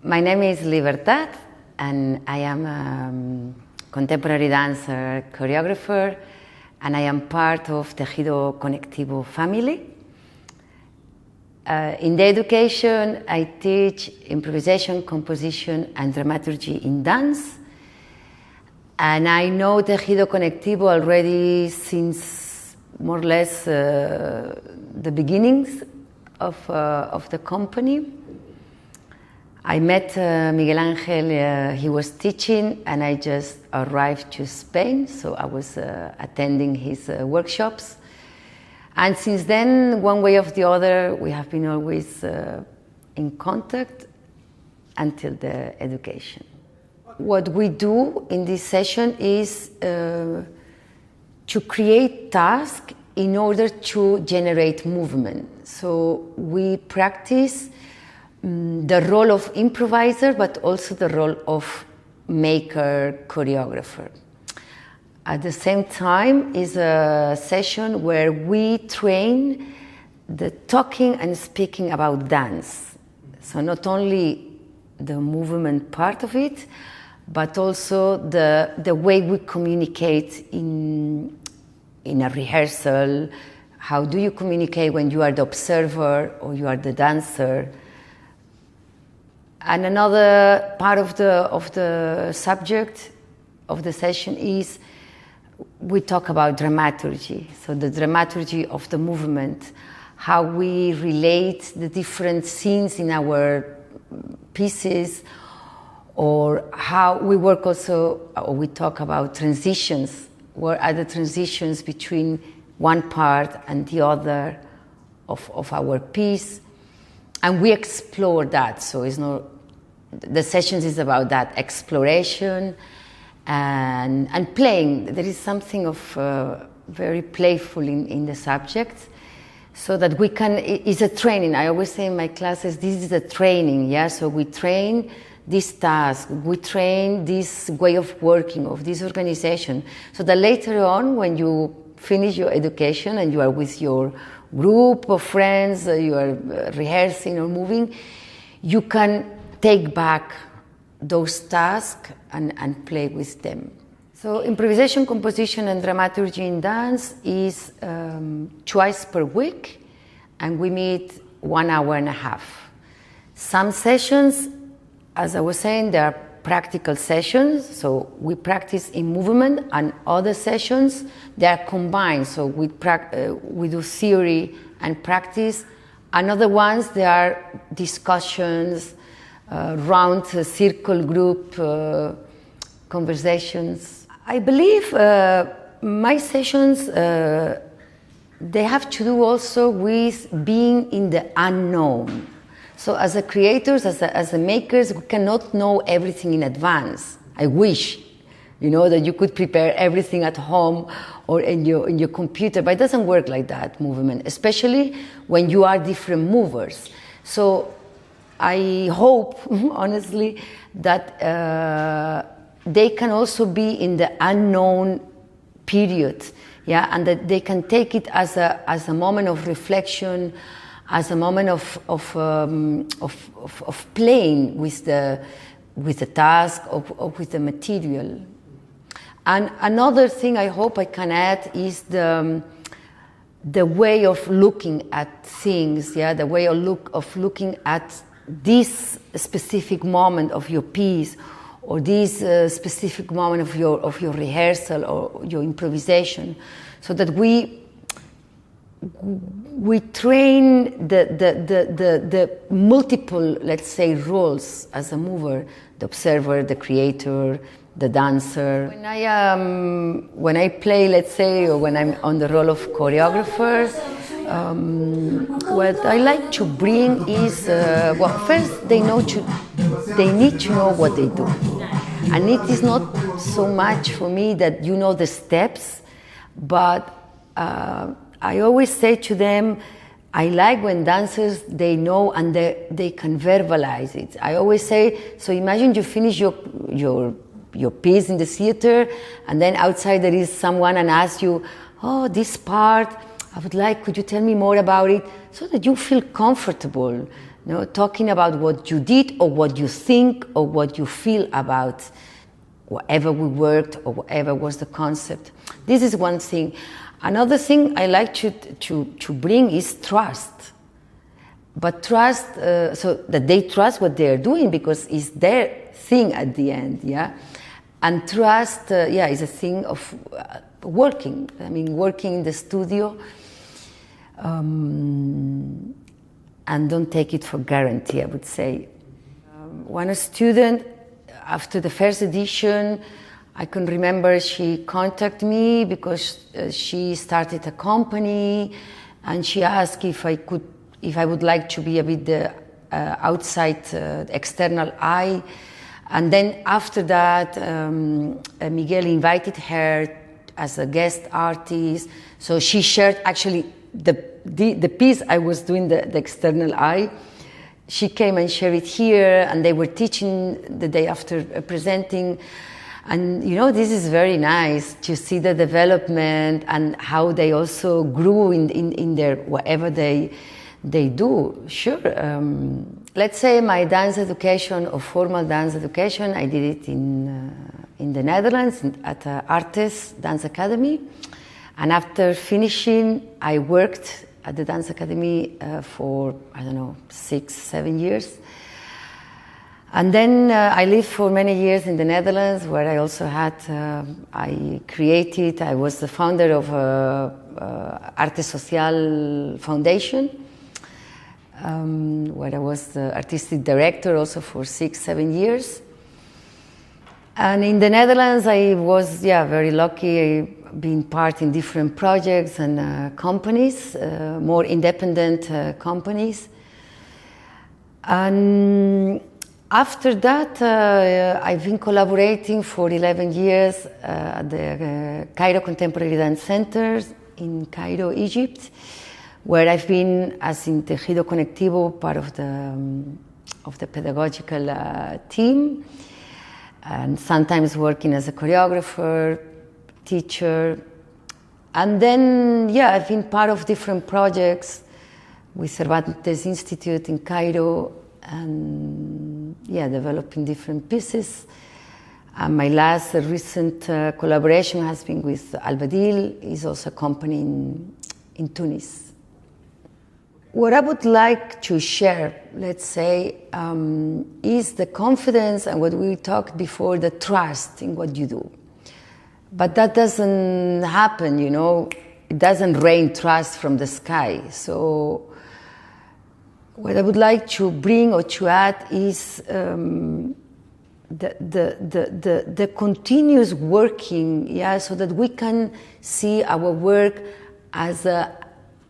My name is Libertad, and I am a contemporary dancer, choreographer, and I am part of Tejido Conectivo family. In the education, I teach improvisation, composition, and dramaturgy in dance. And I know Tejido Conectivo already since more or less the beginnings of the company. I met Miguel Ángel, he was teaching, and I just arrived to Spain, so I was attending his workshops. And since then, one way or the other, we have been always in contact until the education. What we do in this session is to create tasks in order to generate movement. So we practice the role of improviser, but also the role of maker, choreographer. At the same time is a session where we train the talking and speaking about dance. So not only the movement part of it, but also the way we communicate in a rehearsal. How do you communicate when you are the observer or you are the dancer? And another part of the subject of the session is we talk about dramaturgy. So the dramaturgy of the movement, how we relate the different scenes in our pieces, or how we work also, or we talk about transitions. What are the transitions between one part and the other of our piece? And we explore that, so it's not, the sessions is about that exploration and playing. There is something of very playful in the subject, so that we can, it's a training. I always say in my classes, this is a training, yeah? So we train this task, we train this way of working, of this organization, so that later on, when you finish your education and you are with your group of friends, you are rehearsing or moving, you can take back those tasks and play with them. So improvisation, composition, and dramaturgy in dance is twice per week, and we meet 1 hour and a half. Some sessions, as I was saying, they are practical sessions, so we practice in movement, and other sessions, they are combined, so we do theory and practice, and other ones, they are discussions, round circle group conversations. I believe my sessions, they have to do also with being in the unknown. So as a creators, as a makers, we cannot know everything in advance. I wish, that you could prepare everything at home or in your computer, but it doesn't work like that, movement, especially when you are different movers. So I hope, honestly, that they can also be in the unknown period, yeah, and that they can take it as a moment of reflection, as a moment of playing with the task or with the material. And another thing I hope I can add is the way of looking at things, yeah, the way of looking at this specific moment of your piece, or this specific moment of your rehearsal or your improvisation, so that we train the multiple, let's say, roles as a mover: the observer, the creator, the dancer. When I play, let's say, or when I'm on the role of choreographer, what I like to bring is, well, first they need to know what they do. And it is not so much for me that you know the steps, but I always say to them, I like when dancers, they know and they can verbalize it. I always say, so imagine you finish your piece in the theater, and then outside there is someone and asks you, oh, this part, I would like, could you tell me more about it? So that you feel comfortable You know, talking about what you did or what you think or what you feel about whatever we worked or whatever was the concept. This is one thing. Another thing I like to bring is trust. But trust, so that they trust what they're doing because it's their thing at the end, yeah? And trust, is a thing of working. I mean, working in the studio, and don't take it for guarantee, I would say. When a student, after the first edition, I can remember she contacted me because she started a company, and she asked if I would like to be a bit the outside external eye. And then after that, Miguel invited her as a guest artist. So she shared actually the piece I was doing, the external eye. She came and shared it here, and they were teaching the day after presenting. And you know, this is very nice to see the development and how they also grew in their whatever they do. Sure. Let's say my dance education or formal dance education, I did it in the Netherlands at Artes Dance Academy. And after finishing, I worked at the Dance Academy for, 6-7 years. And then I lived for many years in the Netherlands, where I also had, I was the founder of Arte Social Foundation, where I was the artistic director also for 6-7 years. And in the Netherlands, I was, very lucky, being part in different projects and companies, more independent companies. And after that, I've been collaborating for 11 years at the Cairo Contemporary Dance Center in Cairo, Egypt, where I've been, as in Tejido Conectivo, part of the pedagogical team, and sometimes working as a choreographer, teacher. And then, I've been part of different projects with Cervantes Institute in Cairo, and developing different pieces. And my last recent collaboration has been with Albadil, is also a company in Tunis. What I would like to share, let's say, is the confidence and what we talked before, the trust in what you do. But that doesn't happen, you know, it doesn't rain trust from the sky. So what I would like to bring or to add is the continuous working, so that we can see our work as a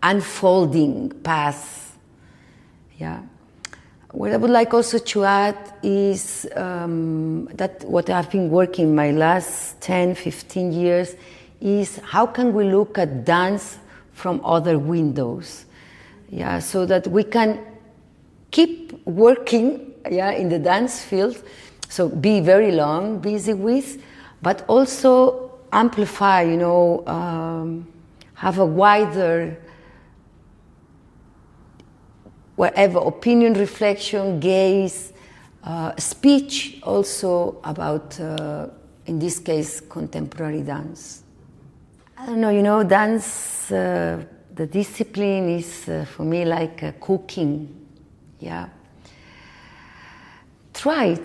unfolding path. What I would like also to add is that what I've been working my last 10-15 years is how can we look at dance from other windows, so that we can keep working in the dance field, so be very long, busy with, but also amplify, have a wider whatever opinion, reflection, gaze, speech also about, in this case, contemporary dance. I don't know, dance, the discipline is for me like cooking, Try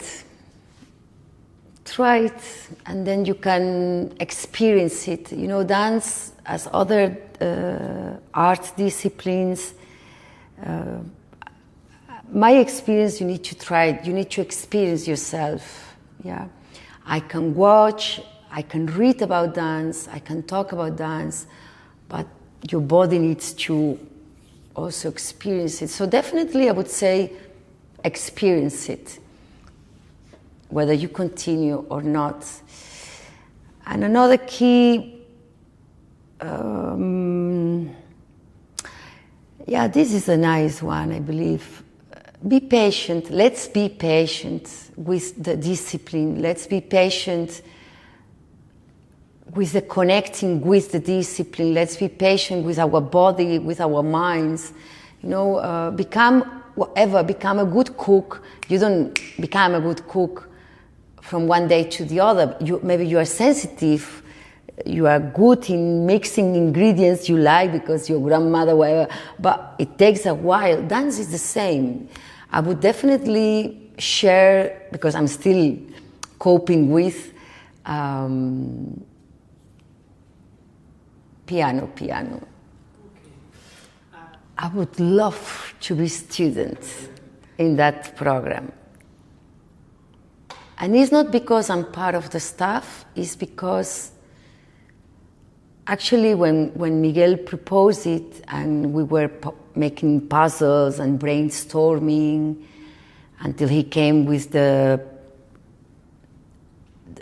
it, and then you can experience it. Dance, as other art disciplines, my experience, you need to try it, you need to experience yourself, I can watch, I can read about dance, I can talk about dance, but your body needs to also experience it. So definitely I would say experience it, whether you continue or not. And another key, this is a nice one, I believe. Be patient. Let's be patient with the discipline. Let's be patient with the connecting with the discipline. Let's be patient with our body, with our minds. Become whatever, become a good cook. You don't become a good cook from one day to the other. Maybe you are sensitive, you are good in mixing ingredients you like because your grandmother, whatever, but it takes a while. Dance is the same. I would definitely share, because I'm still coping with piano. I would love to be student in that program. And it's not because I'm part of the staff, it's because actually when Miguel proposed it and we were making puzzles and brainstorming until he came with the,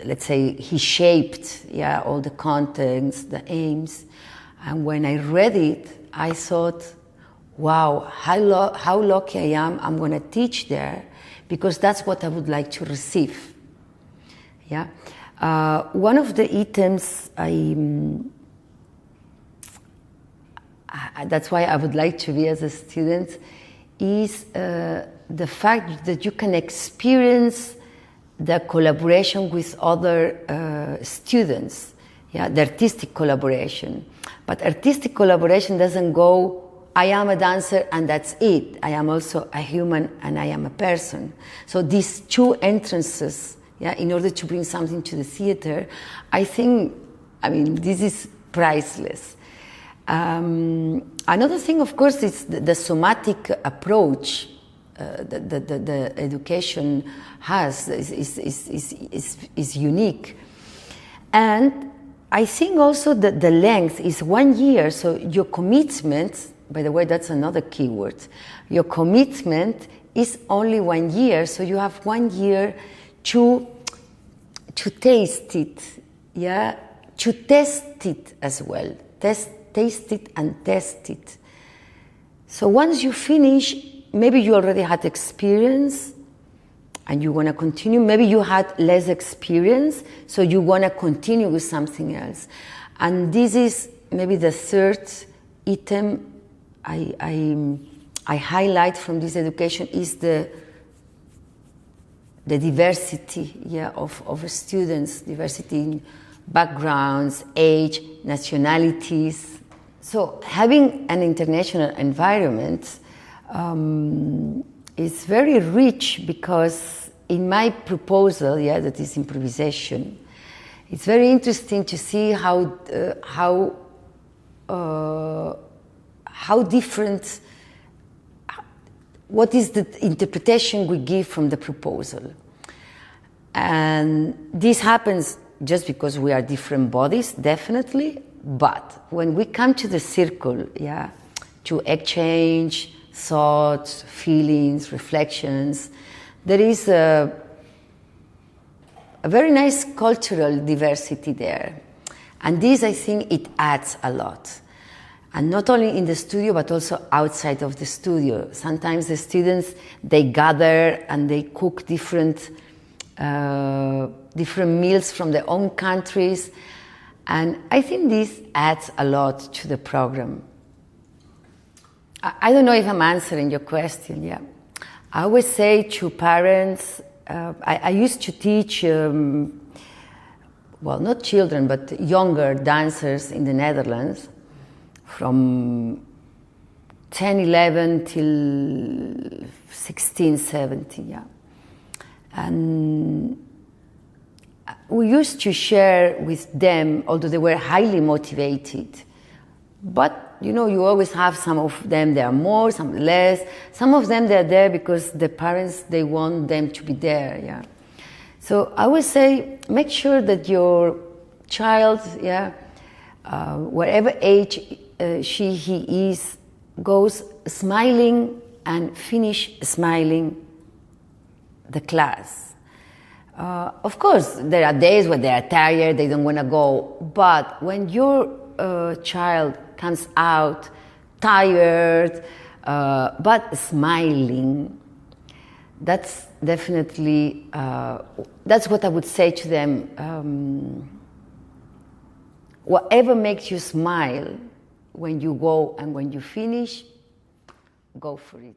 let's say, he shaped all the contents, the aims. And when I read it, I thought, wow, how lucky I am, I'm going to teach there, because that's what I would like to receive. Yeah, one of the items that's why I would like to be as a student is the fact that you can experience the collaboration with other students, the artistic collaboration. But artistic collaboration doesn't go, I am a dancer and that's it. I am also a human and I am a person. So these two entrances, in order to bring something to the theater, I mean, this is priceless. Another thing, of course, is the somatic approach the education has is unique. And I think also that the length is 1 year, so your commitment, by the way, that's another key word, your commitment is only 1 year, so you have 1 year to taste it, to test it as well, taste it and test it. So once you finish, maybe you already had experience and you want to continue. Maybe you had less experience, so you want to continue with something else. And this is maybe the third item I highlight from this education is the diversity of students, diversity in backgrounds, age, nationalities. So having an international environment is very rich, because in my proposal, that is improvisation, it's very interesting to see how different, what is the interpretation we give from the proposal. And this happens just because we are different bodies, definitely, but when we come to the circle, to exchange thoughts, feelings, reflections, there is a very nice cultural diversity there. And this, I think, it adds a lot. And not only in the studio, but also outside of the studio. Sometimes the students, they gather and they cook different meals from their own countries. And I think this adds a lot to the program. I don't know if I'm answering your question, I always say to parents, I used to teach, well, not children, but younger dancers in the Netherlands, from 10, 11 till 16, 17, And we used to share with them, although they were highly motivated. But, you always have some of them, there are more, some less. Some of them, they're there because the parents, they want them to be there, So I would say, make sure that your child, whatever age he is, goes smiling and finish smiling the class. Of course, there are days when they are tired, they don't want to go, but when your child comes out tired, but smiling, that's definitely, that's what I would say to them. Whatever makes you smile when you go and when you finish, go for it.